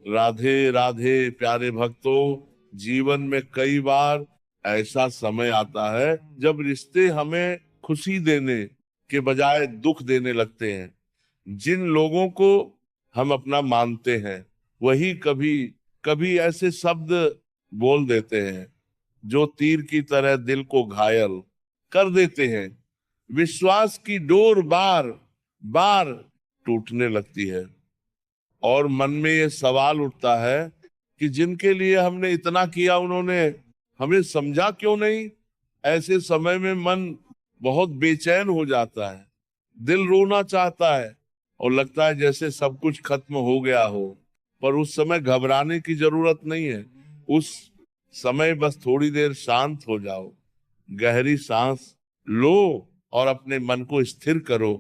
राधे राधे प्यारे भक्तों, जीवन में कई बार ऐसा समय आता है जब रिश्ते हमें खुशी देने के बजाय दुख देने लगते हैं। जिन लोगों को हम अपना मानते हैं वही कभी कभी ऐसे शब्द बोल देते हैं जो तीर की तरह दिल को घायल कर देते हैं। विश्वास की डोर बार बार टूटने लगती है और मन में ये सवाल उठता है कि जिनके लिए हमने इतना किया उन्होंने हमें समझा क्यों नहीं। ऐसे समय में मन बहुत बेचैन हो जाता है, दिल रोना चाहता है और लगता है जैसे सब कुछ खत्म हो गया हो। पर उस समय घबराने की जरूरत नहीं है। उस समय बस थोड़ी देर शांत हो जाओ, गहरी सांस लो और अपने मन को स्थिर करो।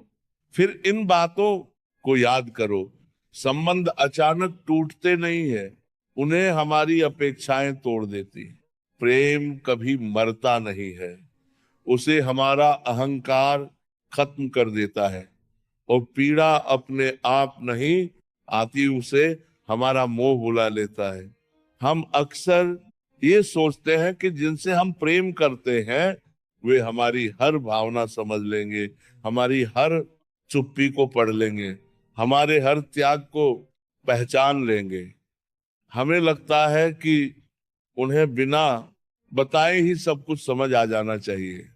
फिर इन बातों को याद करो। संबंध अचानक टूटते नहीं है, उन्हें हमारी अपेक्षाएं तोड़ देती हैं। प्रेम कभी मरता नहीं है, उसे हमारा अहंकार खत्म कर देता है। और पीड़ा अपने आप नहीं आती, उसे हमारा मोह बुला लेता है। हम अक्सर ये सोचते हैं कि जिनसे हम प्रेम करते हैं वे हमारी हर भावना समझ लेंगे, हमारी हर चुप्पी को पढ़ लेंगे, हमारे हर त्याग को पहचान लेंगे। हमें लगता है कि उन्हें बिना बताए ही सब कुछ समझ आ जाना चाहिए,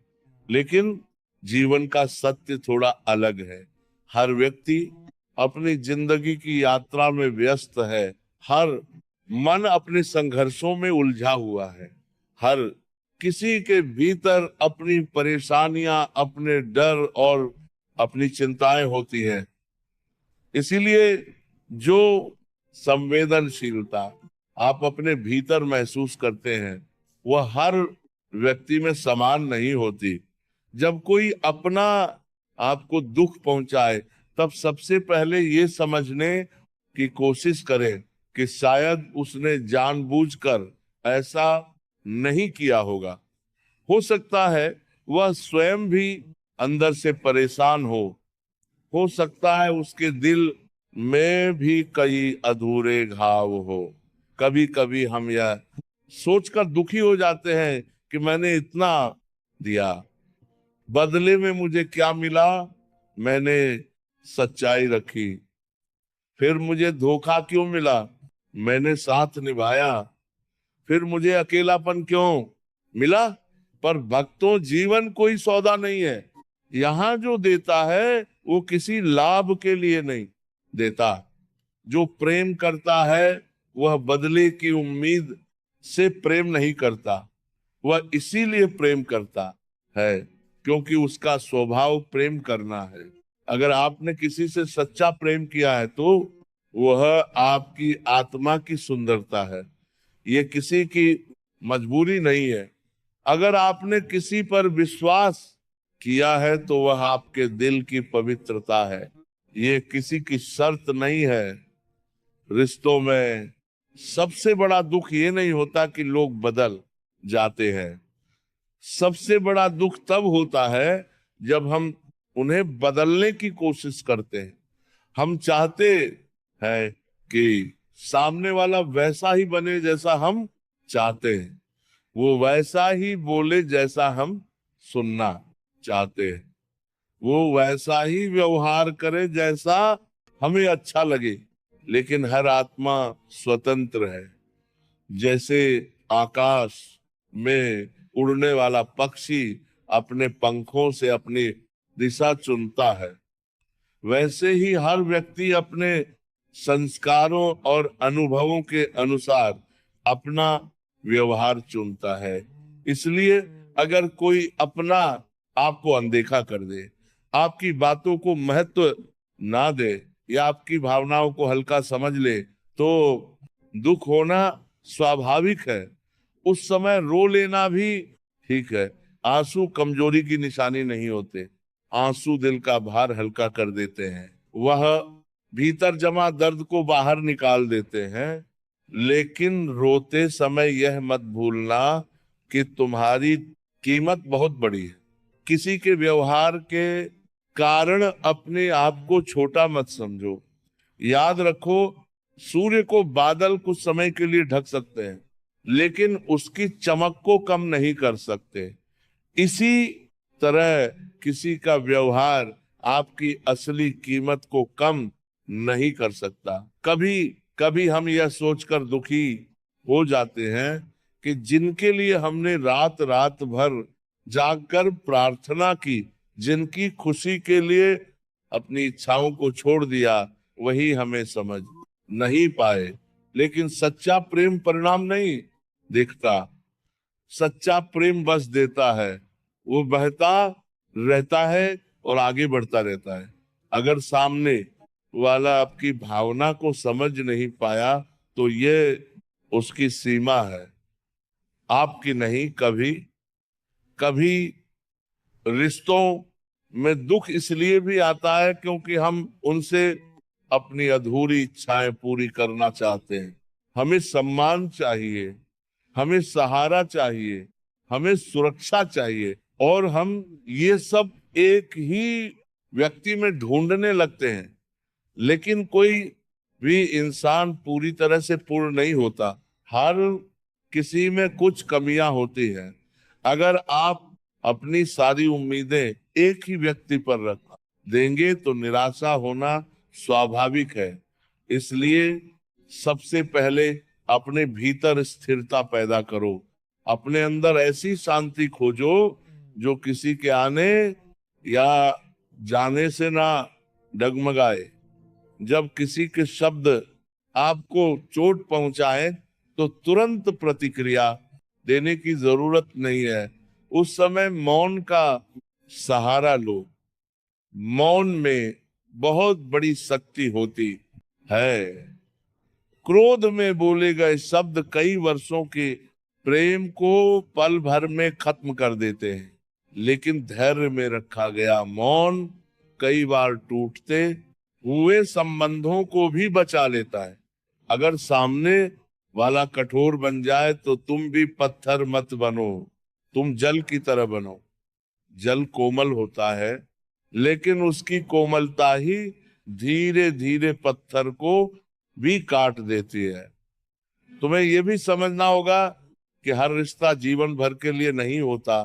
लेकिन जीवन का सत्य थोड़ा अलग है। हर व्यक्ति अपनी जिंदगी की यात्रा में व्यस्त है। हर मन अपने संघर्षों में उलझा हुआ है। हर किसी के भीतर अपनी परेशानियां, अपने डर और अपनी चिंताएं होती हैं। इसीलिए जो संवेदनशीलता आप अपने भीतर महसूस करते हैं वह हर व्यक्ति में समान नहीं होती। जब कोई अपना आपको दुख पहुंचाए तब सबसे पहले ये समझने की कोशिश करें कि शायद उसने जानबूझकर ऐसा नहीं किया होगा। हो सकता है वह स्वयं भी अंदर से परेशान हो सकता है उसके दिल में भी कई अधूरे घाव हो। कभी कभी हम यह सोचकर दुखी हो जाते हैं कि मैंने इतना दिया, बदले में मुझे क्या मिला। मैंने सच्चाई रखी, फिर मुझे धोखा क्यों मिला। मैंने साथ निभाया, फिर मुझे अकेलापन क्यों मिला। पर भक्तों, जीवन कोई सौदा नहीं है। यहाँ जो देता है वो किसी लाभ के लिए नहीं देता। जो प्रेम करता है वह बदले की उम्मीद से प्रेम नहीं करता। वह इसीलिए प्रेम करता है क्योंकि उसका स्वभाव प्रेम करना है। अगर आपने किसी से सच्चा प्रेम किया है तो वह आपकी आत्मा की सुंदरता है, ये किसी की मजबूरी नहीं है। अगर आपने किसी पर विश्वास किया है तो वह आपके दिल की पवित्रता है, ये किसी की शर्त नहीं है। रिश्तों में सबसे बड़ा दुख ये नहीं होता कि लोग बदल जाते हैं। सबसे बड़ा दुख तब होता है जब हम उन्हें बदलने की कोशिश करते हैं। हम चाहते हैं कि सामने वाला वैसा ही बने जैसा हम चाहते हैं, वो वैसा ही बोले जैसा हम सुनना चाहते हैं, वो वैसा ही व्यवहार करे जैसा हमें अच्छा लगे। लेकिन हर आत्मा स्वतंत्र है। जैसे आकाश में उड़ने वाला पक्षी अपने पंखों से अपनी दिशा चुनता है, वैसे ही हर व्यक्ति अपने संस्कारों और अनुभवों के अनुसार अपना व्यवहार चुनता है। इसलिए अगर कोई अपना आपको अनदेखा कर दे, आपकी बातों को महत्व ना दे या आपकी भावनाओं को हल्का समझ ले तो दुख होना स्वाभाविक है। उस समय रो लेना भी ठीक है। आंसू कमजोरी की निशानी नहीं होते, आंसू दिल का भार हल्का कर देते हैं। वह भीतर जमा दर्द को बाहर निकाल देते हैं। लेकिन रोते समय यह मत भूलना कि तुम्हारी कीमत बहुत बड़ी है। किसी के व्यवहार के कारण अपने आप को छोटा मत समझो। याद रखो, सूर्य को बादल कुछ समय के लिए ढक सकते हैं, लेकिन उसकी चमक को कम नहीं कर सकते। इसी तरह किसी का व्यवहार आपकी असली कीमत को कम नहीं कर सकता। कभी कभी हम यह सोचकर दुखी हो जाते हैं कि जिनके लिए हमने रात रात भर जागकर प्रार्थना की, जिनकी खुशी के लिए अपनी इच्छाओं को छोड़ दिया, वही हमें समझ नहीं पाए। लेकिन सच्चा प्रेम परिणाम नहीं देखता, सच्चा प्रेम बस देता है। वो बहता रहता है और आगे बढ़ता रहता है। अगर सामने वाला आपकी भावना को समझ नहीं पाया तो ये उसकी सीमा है, आपकी नहीं। कभी कभी रिश्तों में दुख इसलिए भी आता है क्योंकि हम उनसे अपनी अधूरी इच्छाएं पूरी करना चाहते हैं। हमें सम्मान चाहिए, हमें सहारा चाहिए, हमें सुरक्षा चाहिए, और हम ये सब एक ही व्यक्ति में ढूंढने लगते हैं। लेकिन कोई भी इंसान पूरी तरह से पूर्ण नहीं होता, हर किसी में कुछ कमियां होती हैं। अगर आप अपनी सारी उम्मीदें एक ही व्यक्ति पर रख देंगे तो निराशा होना स्वाभाविक है। इसलिए सबसे पहले अपने भीतर स्थिरता पैदा करो, अपने अंदर ऐसी शांति खोजो जो किसी के आने या जाने से ना डगमगाए। जब किसी के शब्द आपको चोट पहुंचाए तो तुरंत प्रतिक्रिया देने की जरूरत नहीं है। उस समय मौन का सहारा लो। मौन में बहुत बड़ी शक्ति होती है। क्रोध में बोले गए शब्द कई वर्षों के प्रेम को पल भर में खत्म कर देते हैं, लेकिन धैर्य में रखा गया मौन कई बार टूटते हुए संबंधों को भी बचा लेता है। अगर सामने वाला कठोर बन जाए तो तुम भी पत्थर मत बनो, तुम जल की तरह बनो। जल कोमल होता है, लेकिन उसकी कोमलता ही धीरे धीरे पत्थर को भी काट देती है। तुम्हें यह भी समझना होगा कि हर रिश्ता जीवन भर के लिए नहीं होता।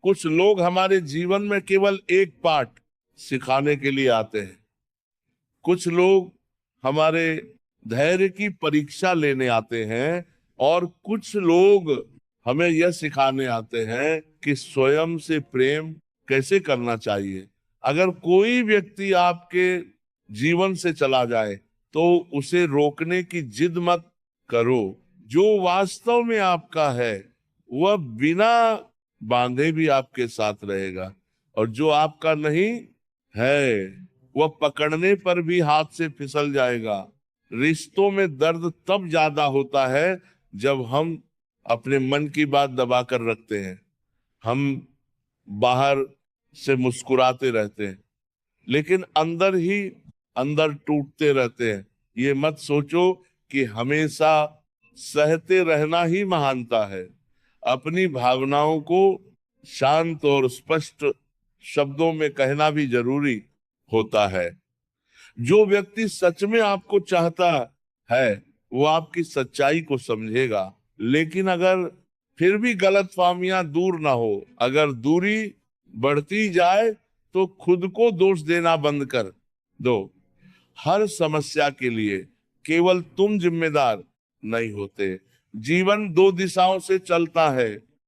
कुछ लोग हमारे जीवन में केवल एक पाठ सिखाने के लिए आते हैं। कुछ लोग हमारे धैर्य की परीक्षा लेने आते हैं, और कुछ लोग हमें यह सिखाने आते हैं कि स्वयं से प्रेम कैसे करना चाहिए। अगर कोई व्यक्ति आपके जीवन से चला जाए तो उसे रोकने की जिद मत करो। जो वास्तव में आपका है वह बिना बांधे भी आपके साथ रहेगा, और जो आपका नहीं है वह पकड़ने पर भी हाथ से फिसल जाएगा। रिश्तों में दर्द तब ज्यादा होता है जब हम अपने मन की बात दबा कर रखते हैं। हम बाहर से मुस्कुराते रहते हैं, लेकिन अंदर ही अंदर टूटते रहते हैं। ये मत सोचो कि हमेशा सहते रहना ही महानता है। अपनी भावनाओं को शांत और स्पष्ट शब्दों में कहना भी जरूरी होता है। जो व्यक्ति सच में आपको चाहता है वो आपकी सच्चाई को समझेगा, लेकिन अगर फिर भी गलतफहमियां दूर ना हो, अगर दूरी बढ़ती जाए तो खुद को दोष देना बंद कर दो। हर समस्या के लिए केवल तुम जिम्मेदार नहीं होते। जीवन दो दिशाओं से चलता है,